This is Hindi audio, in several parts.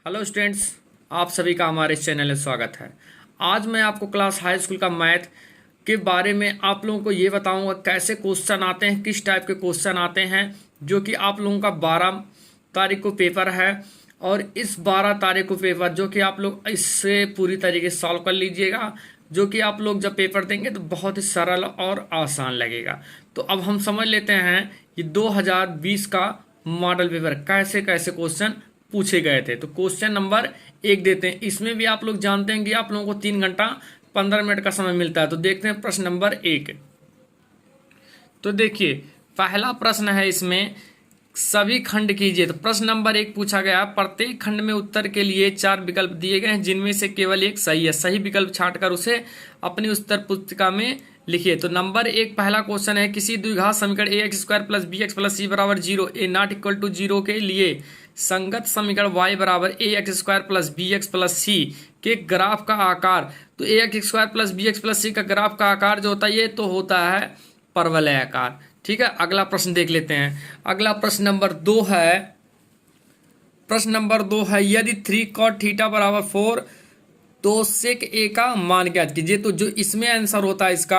हेलो स्टूडेंट्स, आप सभी का हमारे इस चैनल में स्वागत है। आज मैं आपको क्लास हाई स्कूल का मैथ के बारे में आप लोगों को ये बताऊंगा कैसे क्वेश्चन आते हैं, किस टाइप के क्वेश्चन आते हैं, जो कि आप लोगों का 12 तारीख को पेपर है। और इस 12 तारीख को पेपर जो कि आप लोग इससे पूरी तरीके से सॉल्व कर लीजिएगा, जो कि आप लोग जब पेपर देंगे तो बहुत ही सरल और आसान लगेगा। तो अब हम समझ लेते हैं ये 2020 का मॉडल पेपर कैसे कैसे क्वेश्चन पूछे गए थे। तो क्वेश्चन नंबर 1 देते हैं। इसमें भी आप लोग जानते हैं कि आप लोगों को 3 घंटा 15 मिनट का समय मिलता है। तो देखते हैं प्रश्न नंबर 1। तो देखिए, पहला प्रश्न है, इसमें सभी खंड कीजिए। तो प्रश्न नंबर 1 पूछा गया, प्रत्येक खंड में उत्तर के लिए 4 विकल्प दिए गए हैं, जिनमें से केवल एक सही है। सही विकल्प छांटकर उसे अपनी उत्तर पुस्तिका में लिखिए। तो नंबर 1 पहला क्वेश्चन है, किसी द्विघात समीकरण ax² + bx + c = 0 a ≠ 0 के लिए संगत समीकरण y = ax² + bx + c के ग्राफ का आकार। तो ax² + bx + c का ग्राफ का आकार जो होता है ये तो होता है परवलय आकार। ठीक है, अगला प्रश्न देख लेते हैं। अगला प्रश्न नंबर 2 है। प्रश्न नंबर 2 है, यदि 3 cot थीटा = 4 तो sec a का मान ज्ञात कीजिए। तो जो इसमें आंसर होता है इसका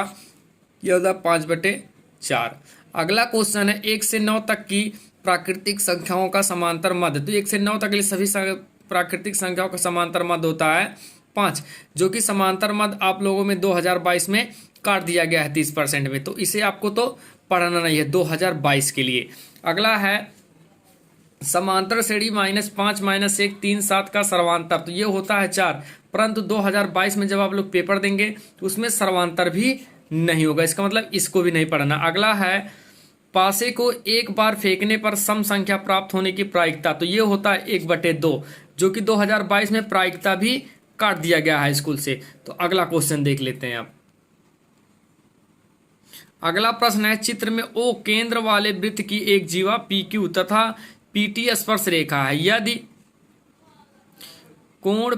यह होता है 5/4। अगला क्वेश्चन है, 1 से 9 तक की प्राकृतिक संख्याओं का समांतर मध्य। तो 1 से 9 तक के लिए सभी प्राकृतिक संख्याओं का समांतर मध्य होता है 5, जो कि समांतर मध्य आप लोगों में 2022 में काट दिया गया है 30% में। तो इसे आपको तो पढ़ना नहीं है 2022 के लिए। अगला है, समांतर श्रेणी -5 - 1 3 7 का सर्वांतर। तो ये होता है 4, परंतु 2022 में जब आप लोग पेपर देंगे तो उसमें सर्वांतर भी नहीं होगा, इसका मतलब इसको भी नहीं पढ़ना। अगला है, पासे को एक बार फेंकने पर सम संख्या प्राप्त होने की प्रायिकता। तो ये होता है 1/2, जो कि 2022 में प्रायिकता भी काट दिया गया है स्कूल से। तो अगला क्वेश्चन देख लेते हैं आप। अगला प्रश्न है, चित्र में ओ केंद्र वाले वृत्त की एक जीवा PQ तथा PT स्पर्श रेखा है। यदि कोण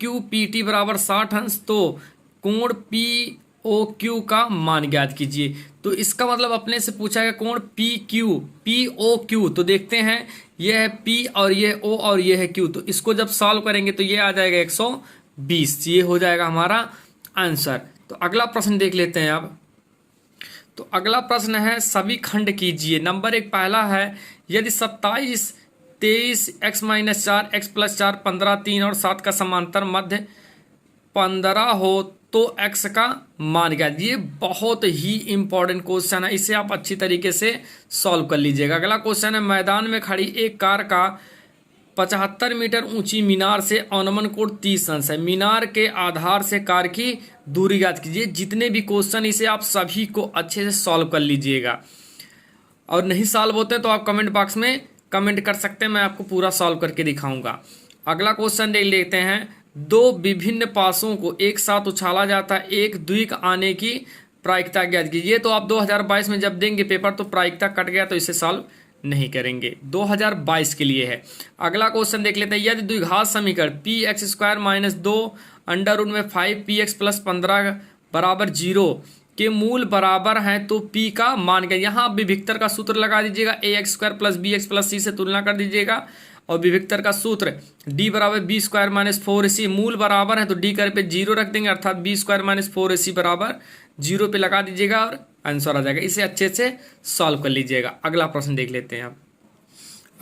QPT = 60 अंश तो कोण POQ का मान ज्ञात कीजिए। तो इसका मतलब अपने से पूछा गया कोण POQ। तो देखते हैं, यह है P और यह O और यह है Q। तो इसको जब सॉल्व करेंगे तो ये आ जाएगा 120। ये हो जाएगा हमारा आंसर। तो अगला प्रश्न देख लेते हैं अब। तो अगला प्रश्न है, सभी खंड कीजिए। नंबर 1 पहला है, यदि 27 23 x - 4 x + 4 15 3 और 7 का समांतर मध्य 15 हो तो x का मान ज्ञात। ये बहुत ही इंपॉर्टेंट क्वेश्चन है, इसे आप अच्छी तरीके से सॉल्व कर लीजिएगा। अगला क्वेश्चन है, मैदान में खड़ी एक कार का 75 मीटर ऊंची मीनार से अवनमन कोण 30 अंश है। मीनार के आधार से कार की दूरी ज्ञात कीजिए। जितने भी क्वेश्चन इसे आप सभी को अच्छे से सॉल्व कर लीजिएगा, और नहीं सॉल्व होते हैं तो आप कमेंट बॉक्स में कमेंट कर सकते हैं, मैं आपको पूरा सॉल्व करके दिखाऊंगा। अगला क्वेश्चन देख लेते हैं, दो विभिन्न पासों को एक साथ उछाला जाता है, एक द्विक आने की प्रायिकता ज्ञात कीजिए। तो आप 2022 में जब देंगे पेपर तो प्रायिकता कट गया तो इसे सॉल्व नहीं करेंगे, 2022 के लिए है। अगला क्वेश्चन देख लेते हैं, यदि द्विघात समीकरण px² - 2 √5 px + 15 = 0 के मूल बराबर हैं तो p का मान क्या। यहाँ विभिक्तर का सूत्र लगा दीजिएगा, ax² + bx + c से तुलना कर दीजिएगा, और विभिक्तर का सूत्र d = b² - 4ac। मूल बराबर है तो d कर पे 0 रख देंगे, अर्थात b² - 4ac = 0 पे लगा दीजिएगा और आंसर आ जाएगा। इसे अच्छे से सॉल्व कर लीजिएगा। अगला प्रश्न देख लेते हैं आप।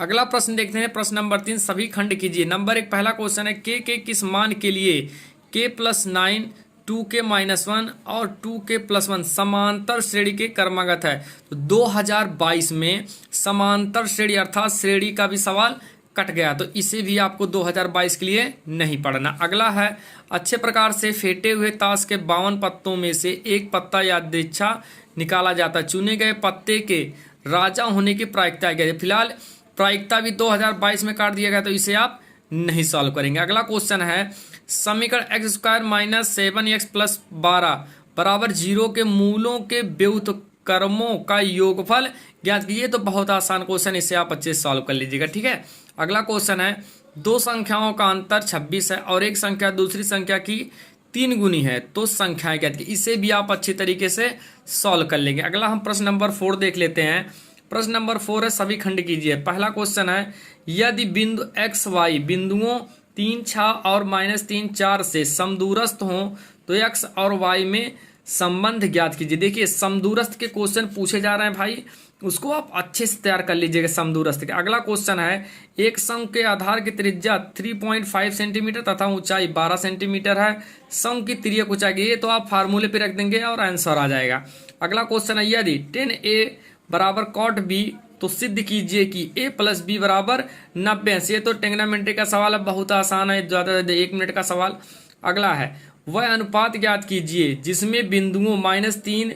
अगला प्रश्न देखते हैं, प्रश्न नंबर 3 सभी खंड कीजिए। नंबर 1 पहला क्वेश्चन है, k के किस मान के लिए k + 9 2k - 1 और 2k + 1 समांतर श्रेणी के क्रमागत है। तो 2022 में समांतर श्रेणी अर्थात श्रेणी का भी सवाल कट गया, तो इसे भी आपको 2022 के लिए नहीं पढ़ना। अगला है, अच्छे प्रकार से फेंटे हुए ताश के 52 पत्तों में से एक पत्ता यादृच्छा निकाला जाता है। चुने गए पत्ते के राजा होने की प्रायिकता क्या है। फिलहाल प्रायिकता भी 2022 में काट दिया गया, तो इसे आप नहीं सॉल्व करेंगे। अगला क्वेश्चन है, समीकरण x² - 7x + 12 = 0 के मूलों के व्युत्क्रमों का योगफल ज्ञात कीजिए। तो बहुत आसान क्वेश्चन, इसे आप अच्छे से सॉल्व कर लीजिएगा। ठीक है, अगला क्वेश्चन है, दो संख्याओं का अंतर 26 है और एक संख्या दूसरी संख्या की 3 गुनी है तो संख्याएं ज्ञात कीजिए। इसे भी आप अच्छी तरीके से सॉल्व कर लेंगे। अगला हम प्रश्न नंबर 4 देख लेते हैं। प्रश्न नंबर 4 है सभी खंड कीजिए। पहला क्वेश्चन है यदि बिंदु एक्स वाई बिंदुओं 3 6 और -3 4 से समदूरस्थ हों तो एक्स और वाई में संबंध ज्ञात कीजिए। देखिए समदूरस्थ के क्वेश्चन पूछे जा रहे हैं भाई, उसको आप अच्छे से तैयार कर लीजिएगा समदूरस्थ के। अगला क्वेश्चन है एक शंकु के आधार की त्रिज्या 3.5 सेंटीमीटर तथा ऊंचाई 12 सेंटीमीटर है, शंकु की तिर्यक ऊंचाई, ये तो आप फार्मूले पे रख देंगे और आंसर आ जाएगा। अगला क्वेश्चन है यदि 10a बराबर cot b तो सिद्ध कीजिए कि a प्लस बी बराबर 90 है। ये तो ट्रिग्नोमेट्री का सवाल है, बहुत आसान है, ज्यादा 1 मिनट का सवाल। अगला है वह अनुपात ज्ञात कीजिए जिसमें बिंदुओं -3,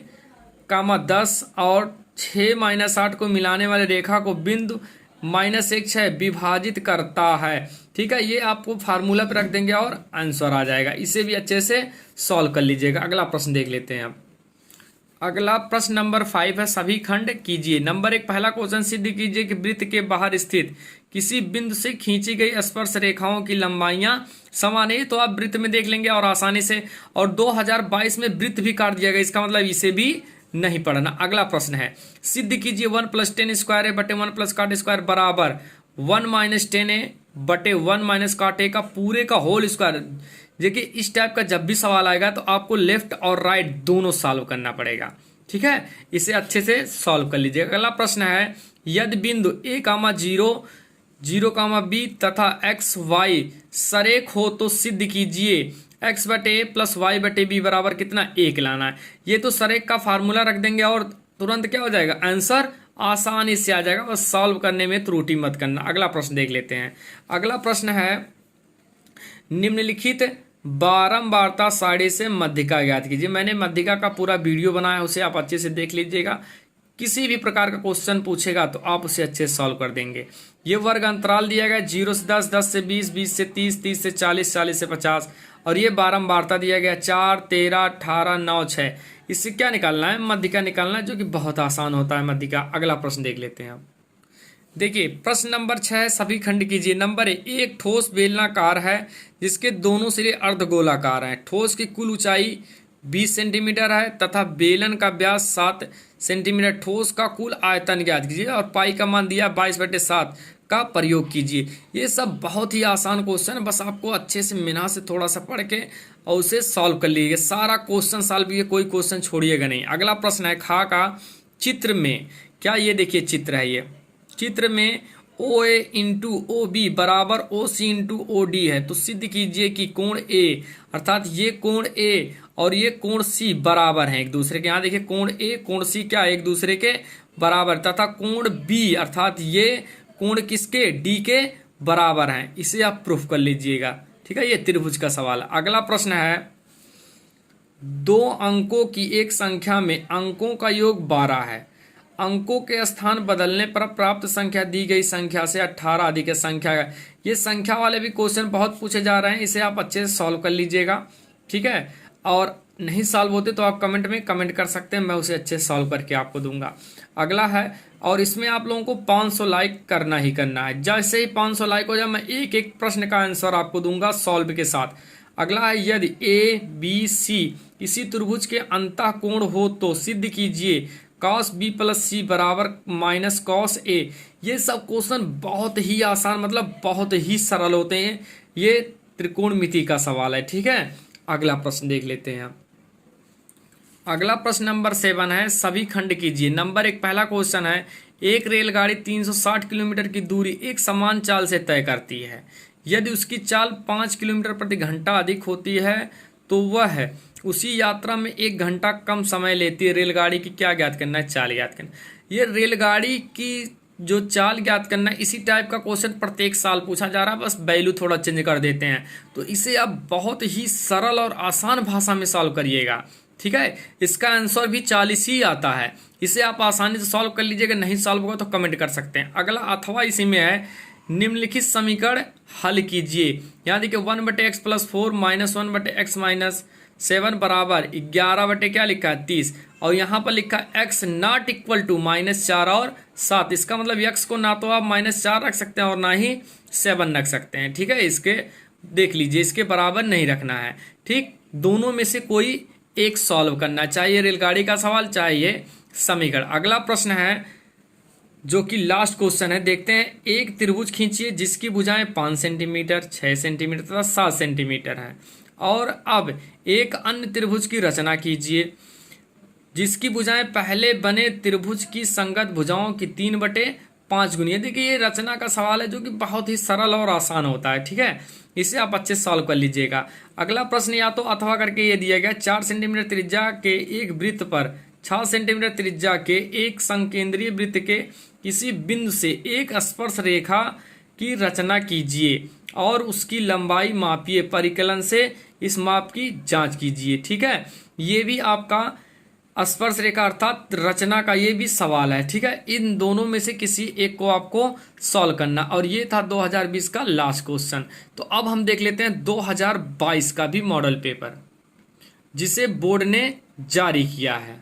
10 और 6 -8 को मिलाने वाली रेखा को बिंदु -1 6 विभाजित करता है। ठीक है, ये आपको फार्मूला पे रख देंगे और आंसर आ जाएगा। इसे भी अच्छे से सॉल्व कर लीजिएगा। अगला प्रश्न देख लेते हैं अब। अगला प्रश्न नंबर 5 है सभी खंड कीजिए। नंबर 1 पहला क्वेश्चन सिद्ध कीजिए कि वृत्त के बाहर स्थित किसी बिंदु से खींची गई स्पर्श रेखाओं की लंबाइयां समान है। तो आप वृत्त में देख लेंगे और आसानी से, और 2022 में वृत्त भी काट दिया गया, इसका मतलब इसे भी नहीं पढ़ना। अगला प्रश्न है सिद्ध कीजिए 1 + 10 स्क्वायर ए बटे 1 + cot स्क्वायर बराबर 1 - 10a बटे 1 - cot a का पूरे का होल स्क्वायर। देखिए इस टाइप का जब भी सवाल आएगा तो आपको लेफ्ट और राइट दोनों सॉल्व करना पड़ेगा। ठीक है, इसे अच्छे से सॉल्व कर लीजिए। अगला प्रश्न है यदि बिंदु a, 0 0, b तथा x y सरेख हो तो सिद्ध कीजिए x बटे a प्लस y बटे b बराबर कितना 1 लाना है। ये तो सरेख का फार्मूला रख देंगे और तुरंत क्या हो जाएगा, आंसर आसानी से आ जाएगा, बस सॉल्व करने में त्रुटि मत करना। अगला प्रश्न देख लेते हैं। अगला प्रश्न है निम्नलिखित बारंबारता सारणी से मध्यिका ज्ञात कीजिए। मैंने मध्यिका का पूरा वीडियो बनाया है, उसे आप अच्छे से देख लीजिएगा। किसी भी प्रकार का क्वेश्चन पूछेगा तो आप उसे अच्छे से सॉल्व कर देंगे। ये वर्ग अंतराल दिया गया 0 से 10, 10 से 20, 20 से 30, 30 से 40, 40 से 50, और ये बारंबारता दिया गया 4, 13, 18, 9, 6। इससे क्या निकालना है, मध्यिका निकालना है, जो कि बहुत आसान होता है मध्यिका। अगला प्रश्न देख लेते हैं आप। देखिए प्रश्न नंबर 6 सभी खंड कीजिए। नंबर 1 एक ठोस बेलनाकार है जिसके दोनों सिरे अर्धगोलाकार हैं। ठोस की कुल ऊंचाई 20 सेंटीमीटर है तथा बेलन का व्यास 7 सेंटीमीटर। ठोस का कुल आयतन ज्ञात कीजिए और पाई का मान दिया 22/7 का प्रयोग कीजिए। ये सब बहुत ही आसान क्वेश्चन है, बस आपको अच्छे से मिना से थोड़ा सा पढ़ के और उसे सॉल्व कर लीजिएगा। सारा क्वेश्चन सॉल्व कीजिए, कोई क्वेश्चन छोड़िएगा नहीं। अगला प्रश्न है खा का चित्र में क्या, ये देखिए चित्र है, ये चित्र में OA इंटू OB बराबर OC इंटू OD है। तो सिद्ध कीजिए कि कोण A अर्थात ये कोण A और ये कोण C बराबर हैं एक दूसरे के। यहाँ देखिए कोण A कोण C क्या है, एक दूसरे के बराबर, तथा कोण B अर्थात ये कोण किसके, D के बराबर हैं। इसे आप प्रूफ कर लीजिएगा। ठीक है, ये त्रिभुज का सवाल है। अगला प्रश्न है 2 अंकों की एक संख्या में अंकों का योग 12 है। अंकों के स्थान बदलने पर प्राप्त संख्या दी गई संख्या से 18 अधिक संख्या है। ये संख्या वाले भी क्वेश्चन बहुत पूछे जा रहे हैं, इसे आप अच्छे से सॉल्व कर लीजिएगा। ठीक है, और नहीं सॉल्व होते तो आप कमेंट में कमेंट कर सकते हैं, मैं उसे अच्छे से सॉल्व करके आपको दूंगा। अगला है, और इसमें आप लोगों को 500 लाइक करना ही करना है। जैसे ही 500 लाइक हो जाए मैं एक एक प्रश्न का आंसर आपको दूंगा सॉल्व के साथ। अगला है यदि ABC किसी त्रिभुज के अंतः कोण हो तो सिद्ध कीजिए cos B + C बराबर -cos A। ये सब क्वेश्चन बहुत ही आसान, मतलब बहुत ही सरल होते हैं। ये त्रिकोणमिति का सवाल है। ठीक है, अगला प्रश्न देख लेते हैं। अगला प्रश्न नंबर 7 है सभी खंड कीजिए। नंबर 1 पहला क्वेश्चन है एक रेलगाड़ी 360 किलोमीटर की दूरी एक समान चाल से तय करती है। यदि उसकी चाल 5 किलोमीटर प्रति घंटा अधिक होती है तो वह उसी यात्रा में 1 घंटा कम समय लेती है। रेलगाड़ी की क्या ज्ञात करना है, चाल ज्ञात करना। ये रेलगाड़ी की जो चाल ज्ञात करना है, इसी टाइप का क्वेश्चन प्रत्येक साल पूछा जा रहा है, बस वैल्यू थोड़ा चेंज कर देते हैं। तो इसे आप बहुत ही सरल और आसान भाषा में सॉल्व करिएगा। ठीक है, इसका आंसर भी 40 ही आता है। इसे आप आसानी से सॉल्व कर लीजिएगा, नहीं सॉल्व होगा तो कमेंट कर सकते हैं। अगला अथवा इसी में है निम्नलिखित समीकरण हल कीजिए। यहाँ देखिए 1/x + 4 -1/x - 7 बराबर 11 बटे क्या लिखा है 30, और यहाँ पर लिखा x नॉट इक्वल टू -4 और 7। इसका मतलब x को ना तो आप -4 रख सकते हैं और ना ही 7 रख सकते हैं। ठीक है, इसके देख लीजिए, इसके बराबर नहीं रखना है। ठीक, दोनों में से कोई एक सॉल्व करना, चाहिए रेलगाड़ी का सवाल चाहिए समीकरण। अगला प्रश्न है जो कि लास्ट क्वेश्चन है। देखते हैं, एक त्रिभुज खींचिए जिसकी भुजाएं 5 सेंटीमीटर, 6 सेंटीमीटर तथा 7 सेंटीमीटर है। और अब एक अन्य त्रिभुज की रचना कीजिए जिसकी भुजाएं पहले बने त्रिभुज की संगत भुजाओं की 3/5 गुनी है। देखिए, ये रचना का सवाल है जो कि बहुत ही सरल और आसान होता है। ठीक है, इसे आप अच्छे से सॉल्व कर लीजिएगा। अगला प्रश्न या तो अथवा करके ये दिया गया, 4 सेंटीमीटर त्रिज्या के एक वृत्त पर 6 सेंटीमीटर त्रिज्या के एक संकेंद्रीय वृत्त के किसी बिंदु से एक स्पर्श रेखा की रचना कीजिए और उसकी लंबाई मापिए, परिकलन से इस माप की जांच कीजिए। ठीक है, ये भी आपका स्पर्श रेखा अर्थात रचना का ये भी सवाल है। ठीक है, इन दोनों में से किसी एक को आपको सॉल्व करना, और ये था 2020 का लास्ट क्वेश्चन। तो अब हम देख लेते हैं 2022 का भी मॉडल पेपर जिसे बोर्ड ने जारी किया है।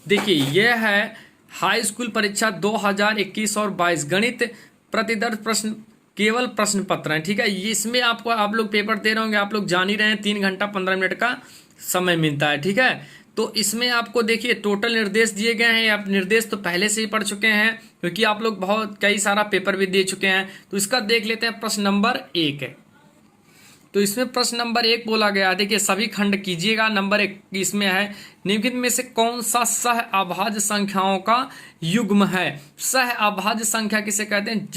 देखिए, यह है हाई स्कूल परीक्षा 2021 और 22 गणित प्रतिदर्श प्रश्न, केवल प्रश्न पत्र है। ठीक है, इसमें आपको आप लोग पेपर दे रहे होंगे, आप लोग जान ही रहे हैं 3 घंटा 15 मिनट का समय मिलता है। ठीक है, तो इसमें आपको देखिए टोटल निर्देश दिए गए हैं। आप निर्देश तो पहले से ही पढ़ चुके हैं क्योंकि आप लोग बहुत कई सारा पेपर भी दे चुके हैं। तो इसका देख लेते हैं, प्रश्न नंबर 1 है। तो इसमें प्रश्न नंबर 1 बोला गया, देखिए सभी खंड कीजिएगा। नंबर 1 इसमें है, निम्नलिखित में से कौन सा सह अभाज्य संख्याओं का युग्म है। सह अभाज्य संख्या किसे कहते हैं,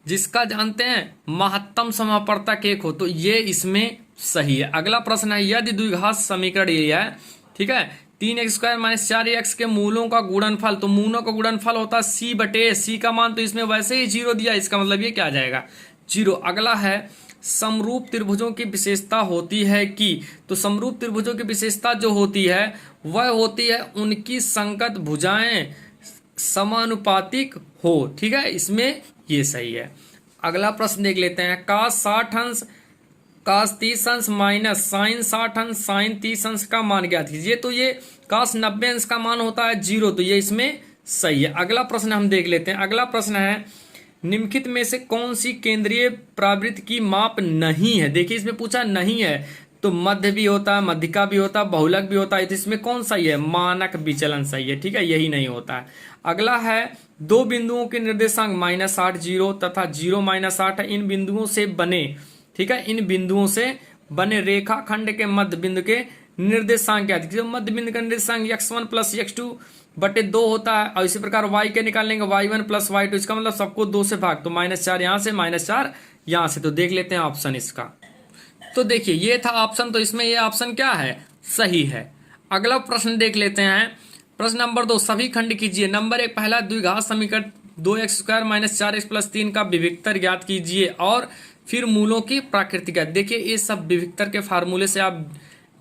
जिसका जानते हैं महत्तम समापवर्तक 1 हो, तो ये इसमें सही है। अगला प्रश्न है, यदि द्विघात समीकरण ये है, ठीक है, 3x² - 4x के मूलों का गुणनफल, तो मूलों का गुणनफल होता है c/a, c का मान तो इसमें वैसे ही 0 दिया, इसका मतलब ये क्या आ जाएगा 0। अगला है, समरूप त्रिभुजों की विशेषता होती है कि, तो समरूप त्रिभुजों की विशेषता जो होती है वह होती है उनकी संगत भुजाएं समानुपातिक हो। ठीक है, इसमें ये सही है। अगला प्रश्न देख लेते हैं, cos 60 अंश cos 30 अंश माइनस sin 60 अंश sin 30 अंश का मान ज्ञात कीजिए। तो ये cos 90 अंश का मान होता है 0, तो ये इसमें सही है। अगला प्रश्न हम देख लेते हैं। अगला प्रश्न है, निम्नलिखित में से कौन सी केंद्रीय प्रावृत्त की माप नहीं है। देखिए, इसमें पूछा नहीं है, तो मध्य भी होता है, मध्यिका भी होता है, बहुलक भी होता है, तो इसमें कौन सही है, मानक विचलन सही है। ठीक है, यही नहीं होता है। अगला है, दो बिंदुओं के निर्देशांक -8 0 तथा 0 -8 है। इन बिंदुओं से बने, ठीक है, इन बिंदुओं से बने रेखाखंड के मध्य बिंदु के निर्देशांक क्या है। मध्य बिंदु का निर्देशांक x1 + x2/2 होता है, और इसी प्रकार y के निकालेंगे y1 + y2, इसका मतलब सबको 2 से भाग, तो -4 यहाँ से, -4 यहाँ से। तो देख लेते हैं ऑप्शन इसका। तो देखिए, ये था ऑप्शन, तो इसमें ये ऑप्शन क्या है, सही है। अगला प्रश्न देख लेते हैं, प्रश्न नंबर 2, सभी खंड कीजिए। नंबर 1, पहला द्विघात समीकरण 2x² - 4x + 3 का विविक्तर ज्ञात कीजिए और फिर मूलों की प्राकृतिक। देखिए, ये सब विविक्तर के फार्मूले से आप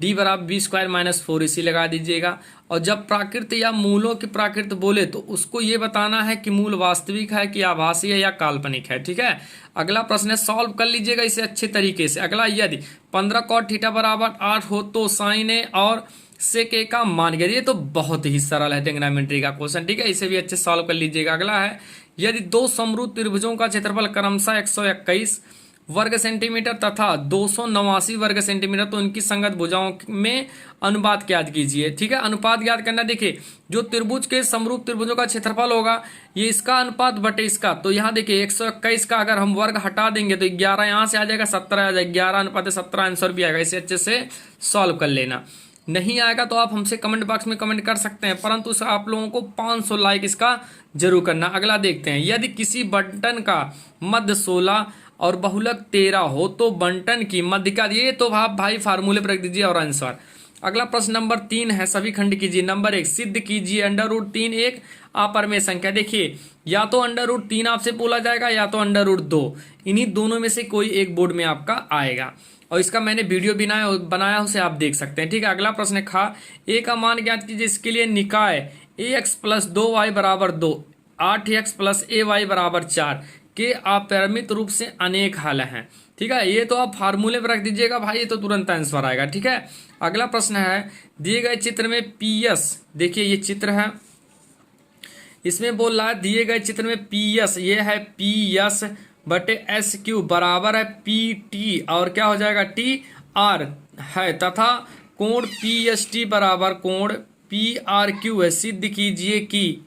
d = b² - 4ac लगा दीजिएगा, और जब प्राकृत या मूलों की प्राकृत बोले तो उसको ये बताना है कि मूल वास्तविक है कि आभासी है या काल्पनिक है। ठीक है, अगला प्रश्न है, सॉल्व कर लीजिएगा इसे अच्छे तरीके से। अगला, यदि 15 cot θ = 8 हो तो sin a और sec a का मान ज्ञात। ये तो बहुत ही सरल है, ट्रिग्नोमेट्री का क्वेश्चन। ठीक है, इसे भी अच्छे सॉल्व कर लीजिएगा। अगला है, यदि दो समरूप त्रिभुजों का क्षेत्रफल क्रमशः 121 वर्ग सेंटीमीटर तथा 289 वर्ग सेंटीमीटर, तो इनकी संगत भुजाओं में अनुपात ज्ञात कीजिए। ठीक है, अनुपात ज्ञात करना, देखिए जो त्रिभुज के समरूप त्रिभुजों का क्षेत्रफल होगा ये इसका अनुपात बटे इसका, तो यहाँ देखिए 121 का अगर हम वर्ग हटा देंगे तो 11 यहाँ से आ जाएगा, 17 आ जाएगा, 11/17 आंसर भी आएगा। इसे अच्छे से सॉल्व कर लेना। नहीं आएगा तो आप हमसे कमेंट बॉक्स में कमेंट कर सकते हैं, परंतु आप लोगों को 500 लाइक इसका जरूर करना। अगला देखते हैं, यदि किसी बंटन का मध्य 16 और बहुलक 13 हो तो बंटन की मध्यिका, ये तो आप भाई फार्मूले पर रख दीजिए और आंसर। अगला प्रश्न नंबर 3 है, सभी खंड कीजिए। नंबर 1, सिद्ध कीजिए √3 एक अपरिमेय संख्या। देखिए, या तो √3 आपसे बोला जाएगा या तो √2, इन्हीं दोनों में से कोई एक बोर्ड में आपका आएगा, और इसका मैंने वीडियो बनाया उसे आप देख सकते हैं। ठीक है, अगला प्रश्न खा, ए का मान ज्ञात कीजिए। इसके लिए निकाय ax + 2y = 2, 8x + ay = 4 के अपरिमित रूप से अनेक हल हैं। ठीक है, ये तो आप फार्मूले पर रख दीजिएगा भाई, ये तो तुरंत आंसर आएगा। ठीक है, अगला प्रश्न है, दिए गए चित्र में PS, देखिए ये चित्र है, इसमें बोल रहा है दिए गए चित्र में PS, ये है PS/SQ बराबर है PT, और क्या हो जाएगा TR है, तथा कोण PST बराबर कोण PRQ है। सिद्ध कीजिए कि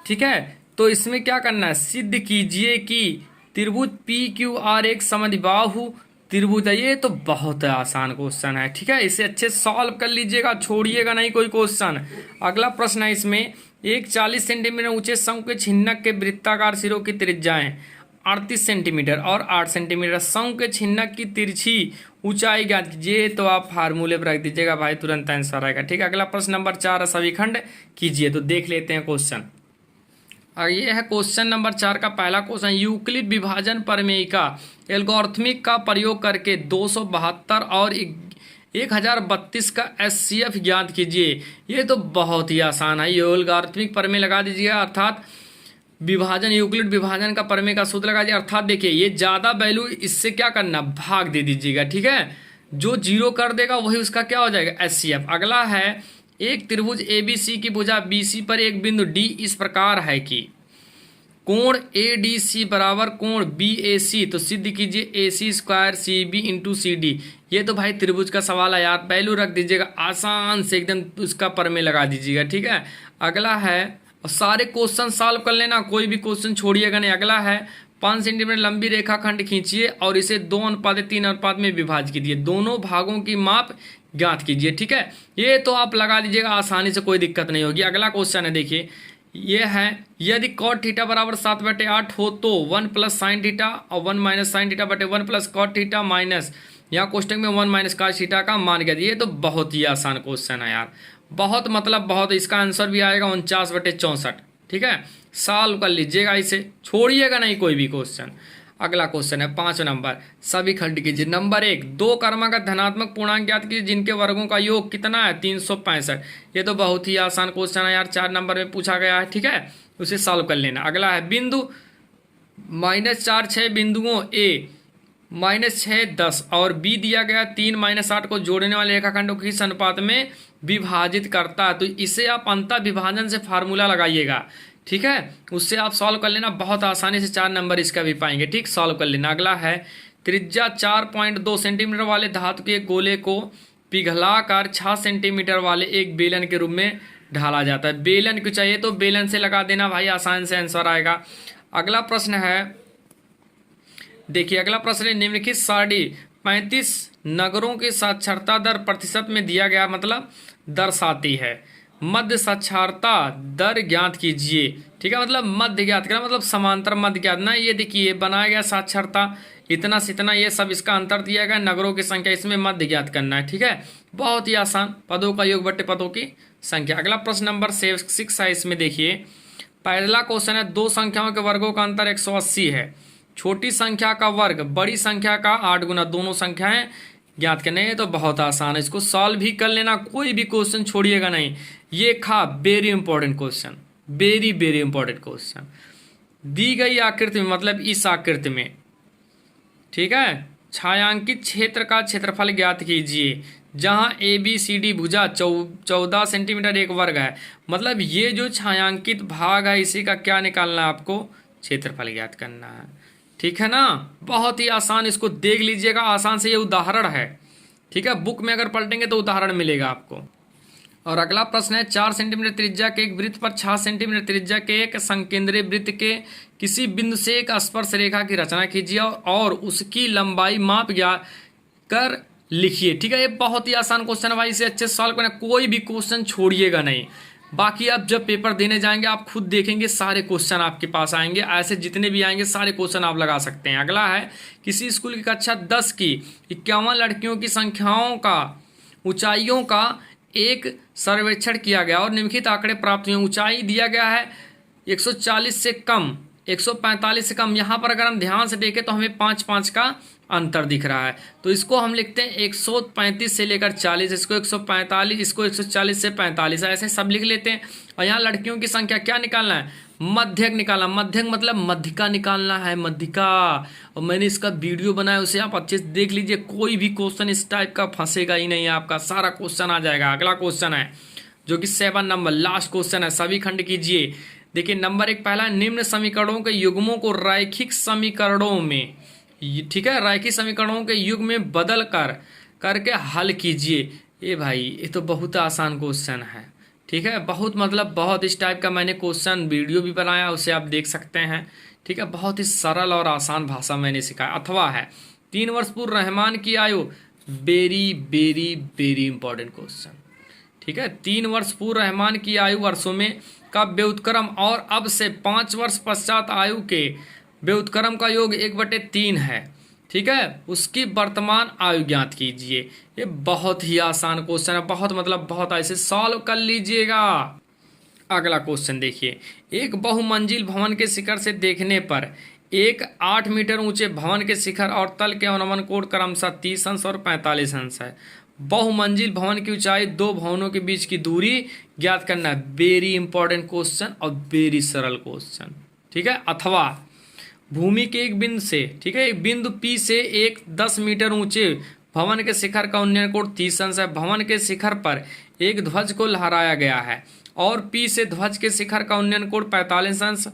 ठीक है, तो इसमें क्या करना है, सिद्ध कीजिए कि त्रिभुज पी क्यू आर एक समद्विबाहु त्रिभुज है। ये तो बहुत आसान क्वेश्चन है, ठीक है, इसे अच्छे सॉल्व कर लीजिएगा, छोड़िएगा नहीं कोई क्वेश्चन। अगला प्रश्न है इसमें, एक 40 सेंटीमीटर ऊंचे शंकु के छिन्नक के वृत्ताकार सिरों की त्रिज्याएं 38 सेंटीमीटर और 8 सेंटीमीटर, शंकु के छिन्नक की तिरछी ऊंचाई ज्ञात कीजिए। तो आप फार्मूले पर रख दीजिएगा भाई, तुरंत आंसर आएगा। ठीक है, अगला प्रश्न नंबर 4 है, समीखंड कीजिए। तो देख लेते हैं क्वेश्चन। और ये है क्वेश्चन नंबर 4 का पहला क्वेश्चन, यूक्लिड विभाजन प्रमेयिका एल्गोरिथमिक का प्रयोग करके 272 और 1032 का एचसीएफ ज्ञात कीजिए। ये तो बहुत ही आसान है, ये एल्गोरिथमिक प्रमेय लगा दीजिएगा, अर्थात विभाजन, यूक्लिड विभाजन का प्रमेय का सूत्र लगा दीजिए। अर्थात देखिए, ये ज़्यादा वैल्यू इससे क्या करना, भाग दे दीजिएगा। ठीक है, जो जीरो कर देगा वही उसका क्या हो जाएगा, एचसीएफ। अगला है, एक त्रिभुज एबीसी की भुजा बीसी पर एक बिंदु डी इस प्रकार है कि कोण एडीसी बराबर कोण बीएसी। तो सिद्ध कीजिए AC square CB into CD। ये तो भाई त्रिभुज का सवाल है यार, वैल्यू रख दीजिएगा, आसान से एकदम उसका प्रमेय लगा दीजिएगा। ठीक है, अगला है, और सारे क्वेश्चन सॉल्व कर लेना, कोई भी क्वेश्चन छोड़िएगा नहीं। अगला है, 5 सेंटीमीटर लंबी रेखाखंड खींचिए और इसे 2:3 अनुपात में विभाजित कीजिए, दोनों भागों की माप ज्ञात कीजिए। ठीक है, ये तो आप लगा दीजिएगा आसानी से, कोई दिक्कत नहीं होगी। अगला क्वेश्चन है, देखिए ये है, यदि cot थीटा बराबर 7/8 हो तो 1 प्लस साइन थीटा और 1 माइनस साइन थीटा बटे 1 प्लस कॉट थीटा माइनस, यहाँ कोष्टक में 1 माइनस cos थीटा का मान ज्ञात। ये तो बहुत ही आसान क्वेश्चन है यार, बहुत मतलब बहुत, इसका आंसर भी आएगा 49/64। ठीक है, सॉल्व कर लीजिएगा, इसे छोड़िएगा नहीं कोई भी क्वेश्चन। अगला क्वेश्चन है 5 नंबर, सभी खंड कीजिए। नंबर 1, 2 क्रमागत धनात्मक पूर्णांक ज्ञात कीजिए जिनके वर्गों का योग कितना है, 365। ये तो बहुत ही आसान क्वेश्चन है यार, 4 नंबर में पूछा गया है। ठीक है, उसे सॉल्व कर लेना। अगला है, बिंदु -4 6 बिंदुओं A -6 10 और B दिया गया 3 -8 को जोड़ने वाले रेखाखंडों को किस अनुपात में विभाजित करता है। तो इसे आप अंतर विभाजन से फार्मूला लगाइएगा। ठीक है, उससे आप सॉल्व कर लेना, बहुत आसानी से 4 नंबर इसका भी पाएंगे। ठीक, सॉल्व कर लेना। अगला है, त्रिज्या 4.2 सेंटीमीटर वाले धातु के गोले को पिघलाकर 6 सेंटीमीटर वाले एक बेलन के रूप में ढाला जाता है। बेलन क्यों चाहिए, तो बेलन से लगा देना भाई, आसान से आंसर आएगा। अगला प्रश्न है, देखिए अगला प्रश्न है, निम्नलिखित सारणी 35 नगरों की साक्षरता दर प्रतिशत में दिया गया मतलब दर्शाती है। मध्य साक्षरता दर ज्ञात कीजिए। ठीक है, मतलब मध्य ज्ञात करना, मतलब समांतर मध्य ज्ञात ना। ये देखिए बनाया गया साक्षरता इतना से इतना, ये सब इसका अंतर दिया गया, नगरों की संख्या, इसमें मध्य ज्ञात करना है। ठीक है, बहुत ही आसान, पदों का योग बटे पदों की संख्या। अगला प्रश्न नंबर 6 है, इसमें देखिए पहला क्वेश्चन है, 2 संख्याओं के वर्गों का अंतर 180 है, छोटी संख्या का वर्ग बड़ी संख्या का 8 गुना, दोनों संख्याएं ज्ञात करने। ये तो बहुत आसान है, इसको सॉल्व भी कर लेना, कोई भी क्वेश्चन छोड़िएगा नहीं। ये very important question, very very important question. दी गई आकृति में, मतलब इस आकृति में, ठीक है, छायांकित क्षेत्र का क्षेत्रफल ज्ञात कीजिए जहां ABCD भुजा 14 सेंटीमीटर एक वर्ग है। मतलब ये जो छायांकित भाग है इसी का क्या निकालना है आपको, क्षेत्रफल ज्ञात करना है। ठीक है ना, बहुत ही आसान, इसको देख लीजिएगा, आसान से ये उदाहरण है। ठीक है, बुक में अगर पलटेंगे तो उदाहरण मिलेगा आपको। और अगला प्रश्न है, 4 सेंटीमीटर त्रिज्या के एक वृत्त पर 6 सेंटीमीटर त्रिज्या के एक संकेंद्रीय वृत्त के किसी बिंदु से एक स्पर्श रेखा की रचना कीजिए और उसकी लंबाई माप ज्ञात कर लिखिए। ठीक है, ये बहुत ही आसान क्वेश्चन है भाई, इसे अच्छे से सॉल्व करना, कोई भी क्वेश्चन छोड़िएगा नहीं। बाकी आप जब पेपर देने जाएंगे आप खुद देखेंगे, सारे क्वेश्चन आपके पास आएंगे, ऐसे जितने भी आएंगे सारे क्वेश्चन आप लगा सकते हैं। अगला है, किसी स्कूल की कक्षा 10 की 51 लड़कियों की संख्याओं का ऊंचाइयों का एक सर्वेक्षण किया गया और निम्नलिखित आंकड़े प्राप्त हुए। ऊंचाई दिया गया है 140 से कम, 145 से कम। यहाँ पर अगर हम ध्यान से देखें तो हमें 5-5 का अंतर दिख रहा है, तो इसको हम लिखते हैं 135 से लेकर 40, इसको 145, इसको 140 से 45, ऐसे सब लिख लेते हैं। और यहाँ लड़कियों की संख्या क्या निकालना है, मध्यक निकालना। मध्यक मतलब मध्यिका निकालना है, मध्यिका। और मैंने इसका वीडियो बनाया, उसे आप अच्छे से देख लीजिए, कोई भी क्वेश्चन इस टाइप का फंसेगा ही नहीं, आपका सारा क्वेश्चन आ जाएगा। अगला क्वेश्चन है जो कि 7 नंबर लास्ट क्वेश्चन है, सभी खंड कीजिए। देखिए नंबर 1 पहला, निम्न समीकरणों के युग्मों को रैखिक समीकरणों में, ठीक है, रैखिक समीकरणों के युग में बदल करके हल कीजिए। ये भाई ये तो बहुत आसान क्वेश्चन है, ठीक है, बहुत मतलब बहुत इस टाइप का मैंने क्वेश्चन वीडियो भी बनाया, उसे आप देख सकते हैं। ठीक है, बहुत ही सरल और आसान भाषा मैंने सिखाया। अथवा है 3 वर्ष पूर्व रहमान की आयु, very very very important question. ठीक है, 3 वर्ष पूर्व रहमान की आयु वर्षों में का व्युत्क्रम और अब से 5 वर्ष पश्चात आयु के व्युत्क्रम का योग 1/3 है। ठीक है, उसकी वर्तमान आयु ज्ञात कीजिए। ये बहुत ही आसान क्वेश्चन है, बहुत मतलब बहुत ऐसे सॉल्व कर लीजिएगा। अगला क्वेश्चन देखिए, एक बहुमंजिल भवन के शिखर से देखने पर एक 8 मीटर ऊंचे भवन के शिखर और तल के अवनमन कोण क्रमशः 30 अंश और 45 अंश है। बहुमंजिल भवन की ऊंचाई दो भवनों के बीच की दूरी ज्ञात करना है। वेरी इंपॉर्टेंट क्वेश्चन और वेरी सरल क्वेश्चन। ठीक है, अथवा भूमि के एक बिंदु से, ठीक है, एक बिंदु P से एक 10 मीटर ऊंचे भवन के शिखर का उन्नयन कोण 30 अंश है। भवन के शिखर पर एक ध्वज को लहराया गया है और P से ध्वज के शिखर का उन्नयन कोण 45 अंश।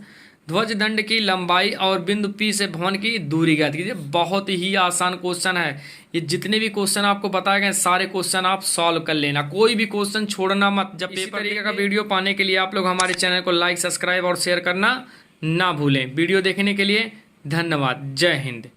ध्वज दंड की लंबाई और बिंदु P से भवन की दूरी ज्ञात कीजिए। बहुत ही आसान क्वेश्चन है। ये जितने भी क्वेश्चन आपको बताए गए सारे क्वेश्चन आप सॉल्व कर लेना, कोई भी क्वेश्चन छोड़ना मत। जब इसी तरीके का वीडियो पाने के लिए आप लोग हमारे चैनल को लाइक, सब्सक्राइब और शेयर करना ना भूलें। वीडियो देखने के लिए धन्यवाद। जय हिंद।